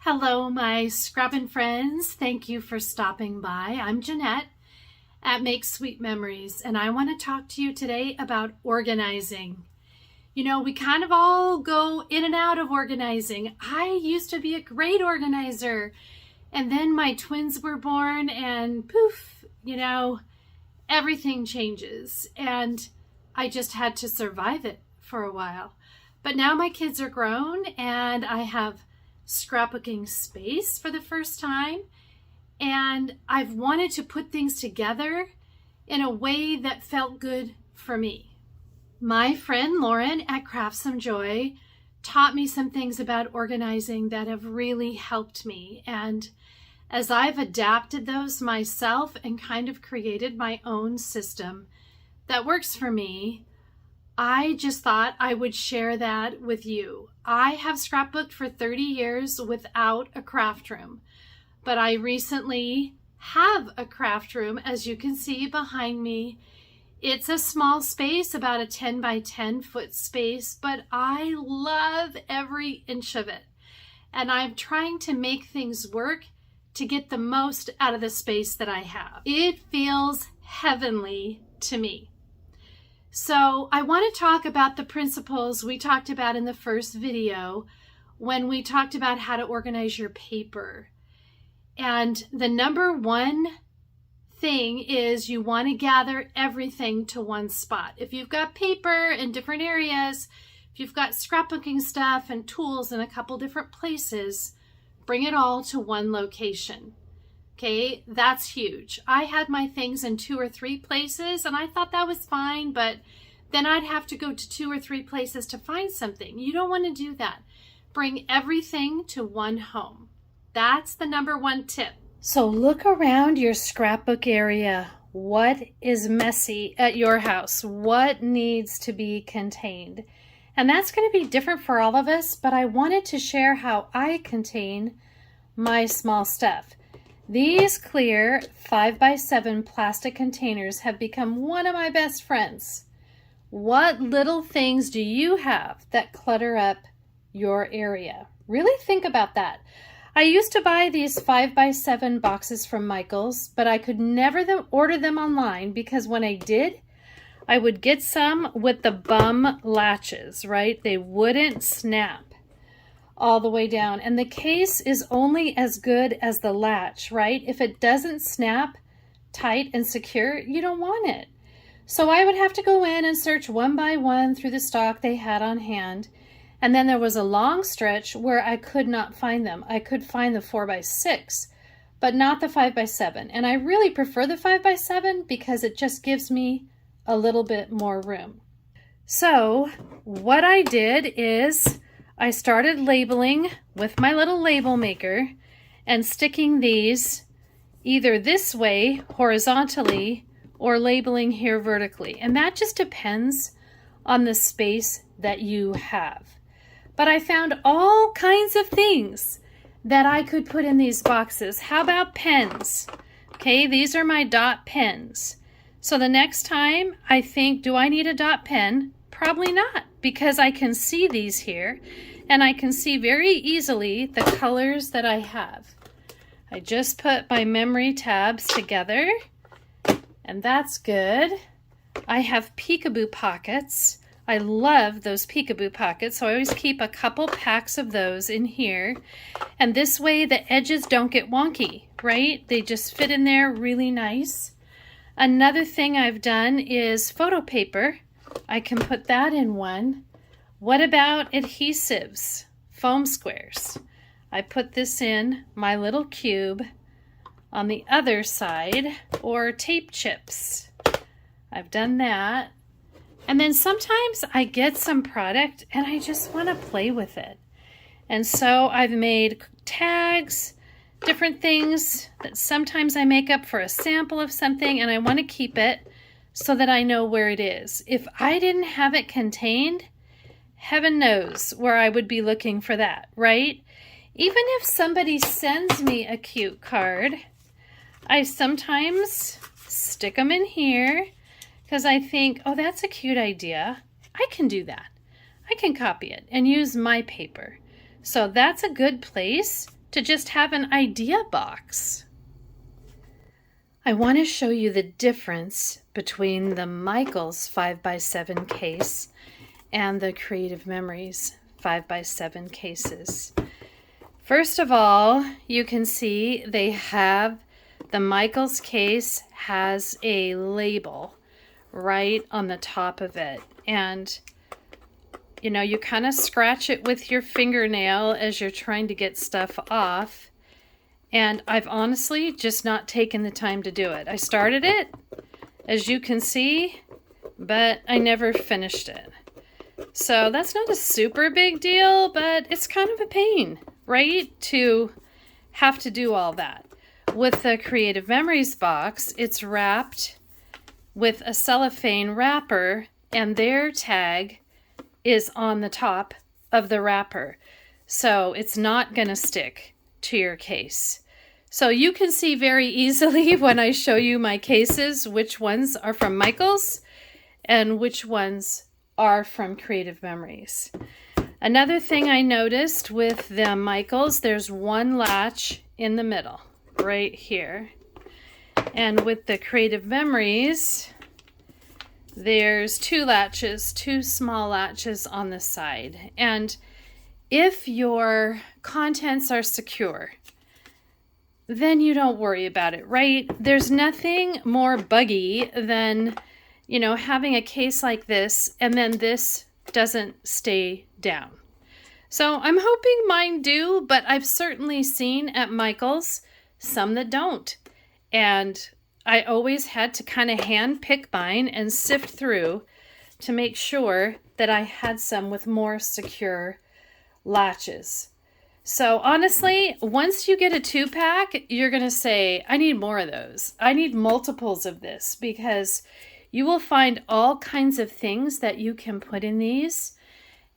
Hello, my scrubbing friends. Thank you for stopping by. I'm Jeanette at Make Sweet Memories, and I want to talk to you today about organizing. You know, we kind of all go in and out of organizing. I used to be a great organizer, and then my twins were born, and poof, everything changes, and I just had to survive it for a while. But now my kids are grown, and I have scrapbooking space for the first time, and I've wanted to put things together in a way that felt good for me. My friend Lauren at Craft Some Joy taught me some things about organizing that have really helped me, and as I've adapted those myself and kind of created my own system that works for me, I just thought I would share that with you. I have scrapbooked for 30 years without a craft room, but I recently have a craft room, as you can see behind me. It's a small space, about a 10 by 10 foot space, but I love every inch of it. And I'm trying to make things work to get the most out of the space that I have. It feels heavenly to me. So I want to talk about the principles we talked about in the first video when we talked about how to organize your paper. And the number one thing is you want to gather everything to one spot. If you've got paper in different areas, if you've got scrapbooking stuff and tools in a couple different places, bring it all to one location. Okay, that's huge. I had my things in 2 or 3 places and I thought that was fine, but then I'd have to go to 2 or 3 places to find something. You don't want to do that. Bring everything to one home. That's the number one tip. So look around your scrapbook area. What is messy at your house? What needs to be contained? And that's going to be different for all of us, but I wanted to share how I contain my small stuff. These clear 5x7 plastic containers have become one of my best friends. What little things do you have that clutter up your area? Really think about that. I used to buy these 5x7 boxes from Michael's, but I could never order them online because when I did, I would get some with the bum latches, right? They wouldn't snap all the way down, and the case is only as good as the latch, right? If it doesn't snap tight and secure, you don't want it. So I would have to go in and search one by one through the stock they had on hand, and then there was a long stretch where I could not find them. I could find the 4x6, but not the 5x7, and I really prefer the 5x7 because it just gives me a little bit more room. So what I did is I started labeling with my little label maker and sticking these either this way horizontally or labeling here vertically. And that just depends on the space that you have. But I found all kinds of things that I could put in these boxes. How about pens? Okay, these are my dot pens. So the next time I think, do I need a dot pen? Probably not, because I can see these here and I can see very easily the colors that I have. I just put my memory tabs together and that's good. I have peekaboo pockets. I love those peekaboo pockets, so I always keep a couple packs of those in here, and this way the edges don't get wonky, right? They just fit in there really nice. Another thing I've done is photo paper. I can put that in one. What about adhesives? Foam squares. I put this in my little cube on the other side, or tape chips. I've done that. And then sometimes I get some product and I just want to play with it. And so I've made tags, different things that sometimes I make up for a sample of something, and I want to keep it so that I know where it is. If I didn't have it contained, heaven knows where I would be looking for that, right? Even if somebody sends me a cute card, I sometimes stick them in here because I think, oh, that's a cute idea. I can do that. I can copy it and use my paper. So that's a good place to just have an idea box. I want to show you the difference between the Michaels 5x7 case and the Creative Memories 5x7 cases. First of all, you can see they have, the Michaels case has a label right on the top of it. And you know, you kind of scratch it with your fingernail as you're trying to get stuff off. And I've honestly just not taken the time to do it. I started it, as you can see, but I never finished it. So that's not a super big deal, but it's kind of a pain, right? To have to do all that. With the Creative Memories box, it's wrapped with a cellophane wrapper, and their tag is on the top of the wrapper. So it's not going to stick to your case. So you can see very easily when I show you my cases which ones are from Michaels and which ones are from Creative Memories. Another thing I noticed with the Michaels, there's one latch in the middle, right here. And with the Creative Memories, there's two latches, two small latches on the side. And if your contents are secure, then you don't worry about it, right? There's nothing more buggy than, you know, having a case like this and then this doesn't stay down. So I'm hoping mine do, but I've certainly seen at Michaels some that don't. And I always had to kind of hand pick mine and sift through to make sure that I had some with more secure latches. So honestly, once you get a 2-pack, you're going to say, I need more of those. I need multiples of this, because you will find all kinds of things that you can put in these,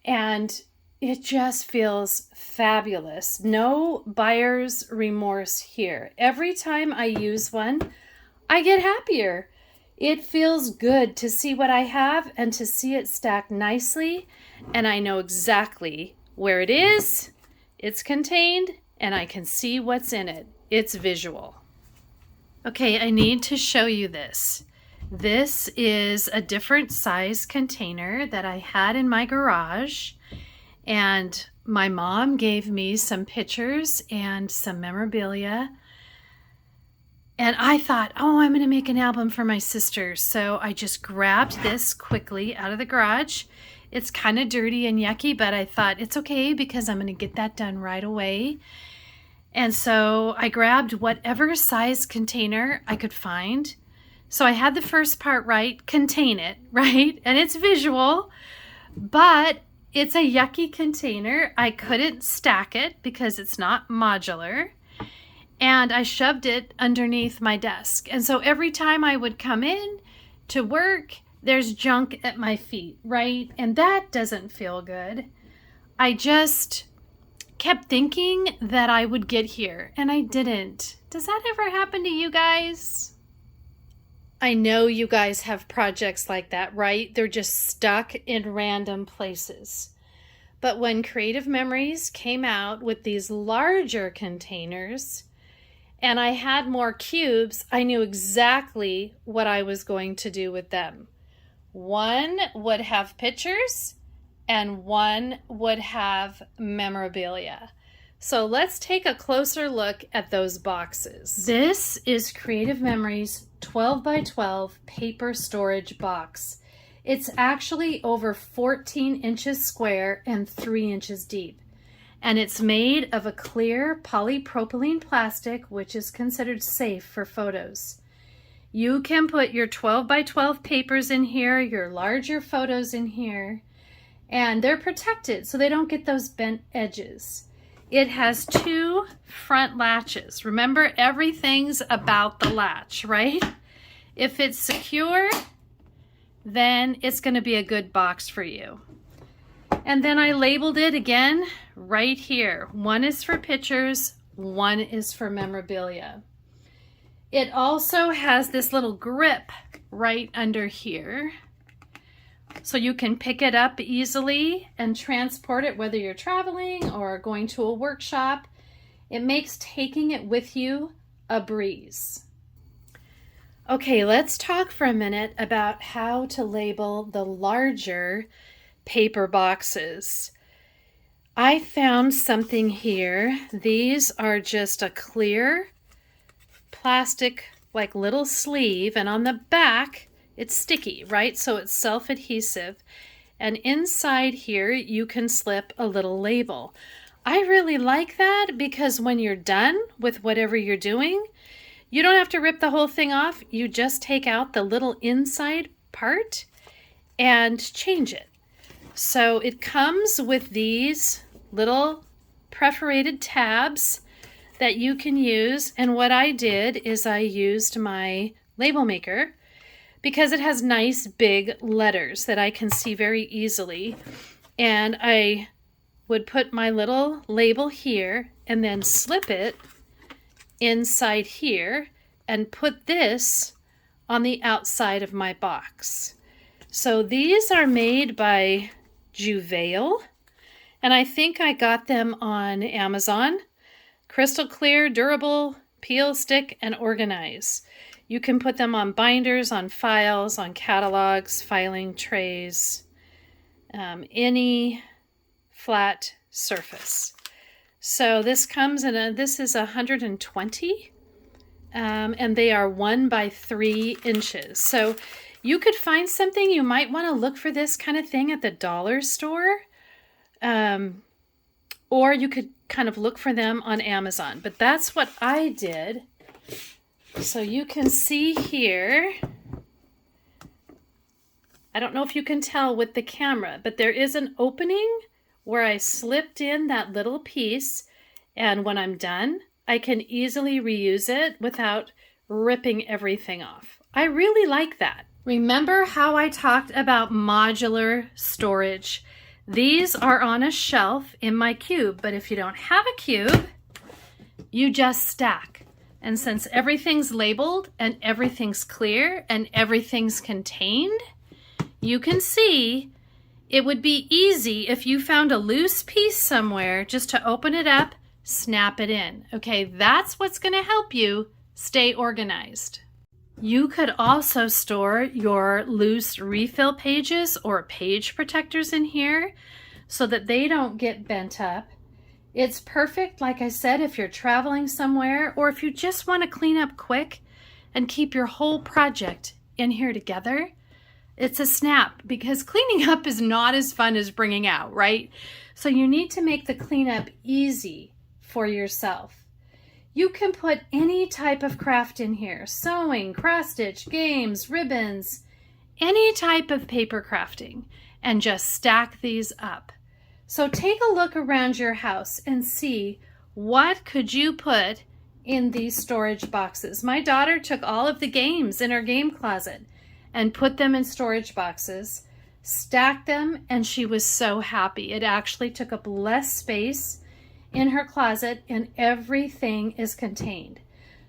and it just feels fabulous. No buyer's remorse here. Every time I use one, I get happier. It feels good to see what I have and to see it stacked nicely, and I know exactly where it is, it's contained, and I can see what's in it. It's visual. Okay, I need to show you this. This is a different size container that I had in my garage, and my mom gave me some pictures and some memorabilia. And I thought, oh, I'm going to make an album for my sister. So I just grabbed this quickly out of the garage. It's kind of dirty and yucky, but I thought it's okay because I'm going to get that done right away. And so I grabbed whatever size container I could find. So I had the first part right, contain it, right? And it's visual, but it's a yucky container. I couldn't stack it because it's not modular. And I shoved it underneath my desk. And so every time I would come in to work, there's junk at my feet, right? And that doesn't feel good. I just kept thinking that I would get here, and I didn't. Does that ever happen to you guys? I know you guys have projects like that, right? They're just stuck in random places. But when Creative Memories came out with these larger containers, and I had more cubes, I knew exactly what I was going to do with them. One would have pictures and one would have memorabilia. So let's take a closer look at those boxes. This is Creative Memories 12x12 paper storage box. It's actually over 14 inches square and 3 inches deep. And it's made of a clear polypropylene plastic, which is considered safe for photos. You can put your 12x12 papers in here, your larger photos in here, and they're protected so they don't get those bent edges. It has 2 front latches. Remember, everything's about the latch, right? If it's secure, then it's going to be a good box for you. And then I labeled it again right here. One is for pictures, one is for memorabilia. It also has this little grip right under here, so you can pick it up easily and transport it, whether you're traveling or going to a workshop. It makes taking it with you a breeze. Okay, let's talk for a minute about how to label the larger paper boxes. I found something here. These are just a clear plastic like little sleeve, and on the back it's sticky, right? So it's self-adhesive, and inside here you can slip a little label. I really like that because when you're done with whatever you're doing, you don't have to rip the whole thing off. You just take out the little inside part and change it. So it comes with these little perforated tabs that you can use. And what I did is I used my label maker because it has nice big letters that I can see very easily. And I would put my little label here and then slip it inside here and put this on the outside of my box. So these are made by Juvail, and I think I got them on Amazon. Crystal clear, durable, peel, stick, and organize. You can put them on binders, on files, on catalogs, filing trays, any flat surface. So this comes in this is 120, and they are 1 by 3 inches. So you could find something. You might want to look for this kind of thing at the dollar store, or you could kind of look for them on Amazon. But that's what I did. So you can see here, I don't know if you can tell with the camera, but there is an opening where I slipped in that little piece, and when I'm done, I can easily reuse it without ripping everything off. I really like that. Remember how I talked about modular storage? These are on a shelf in my cube, but if you don't have a cube, you just stack. And since everything's labeled and everything's clear and everything's contained, you can see it would be easy if you found a loose piece somewhere just to open it up, snap it in. Okay, that's what's going to help you stay organized. You could also store your loose refill pages or page protectors in here so that they don't get bent up. It's perfect, like I said, if you're traveling somewhere or if you just want to clean up quick and keep your whole project in here together. It's a snap because cleaning up is not as fun as bringing out, right? So you need to make the cleanup easy for yourself. You can put any type of craft in here: sewing, cross stitch, games, ribbons, any type of paper crafting, and just stack these up. So take a look around your house and see what could you put in these storage boxes. My daughter took all of the games in her game closet and put them in storage boxes, stacked them, and she was so happy. It actually took up less space in her closet and everything is contained.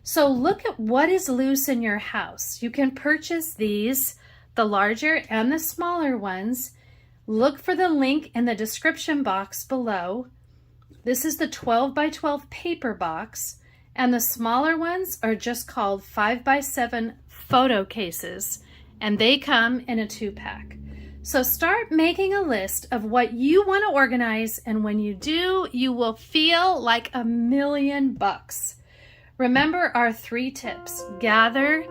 So look at what is loose in your house. You can purchase these, the larger and the smaller ones. Look for the link in the description box below. This is the 12 by 12 paper box, and the smaller ones are just called 5 by 7 photo cases, and they come in a 2-pack. So start making a list of what you want to organize, and when you do, you will feel like $1,000,000. Remember our 3 tips. Gather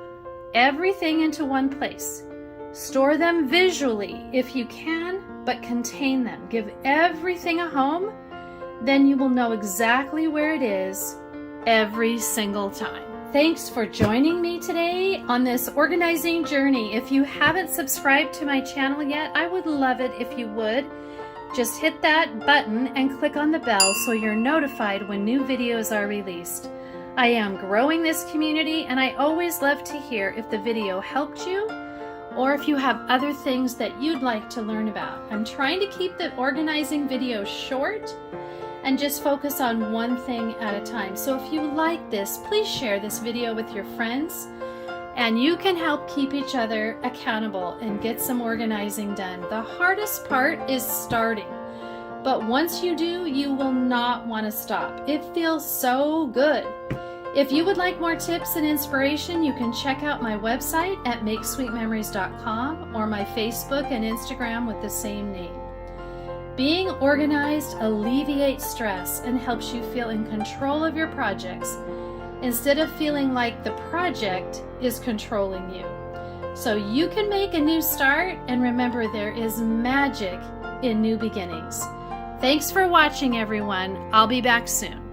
everything into one place. Store them visually if you can, but contain them. Give everything a home, then you will know exactly where it is every single time. Thanks for joining me today on this organizing journey. If you haven't subscribed to my channel yet, I would love it if you would. Just hit that button and click on the bell so you're notified when new videos are released. I am growing this community, and I always love to hear if the video helped you or if you have other things that you'd like to learn about. I'm trying to keep the organizing videos short and just focus on one thing at a time. So if you like this, please share this video with your friends, and you can help keep each other accountable and get some organizing done. The hardest part is starting. But once you do, you will not want to stop. It feels so good. If you would like more tips and inspiration, you can check out my website at makesweetmemories.com or my Facebook and Instagram with the same name. Being organized alleviates stress and helps you feel in control of your projects instead of feeling like the project is controlling you. So you can make a new start, and remember, there is magic in new beginnings. Thanks for watching, everyone. I'll be back soon.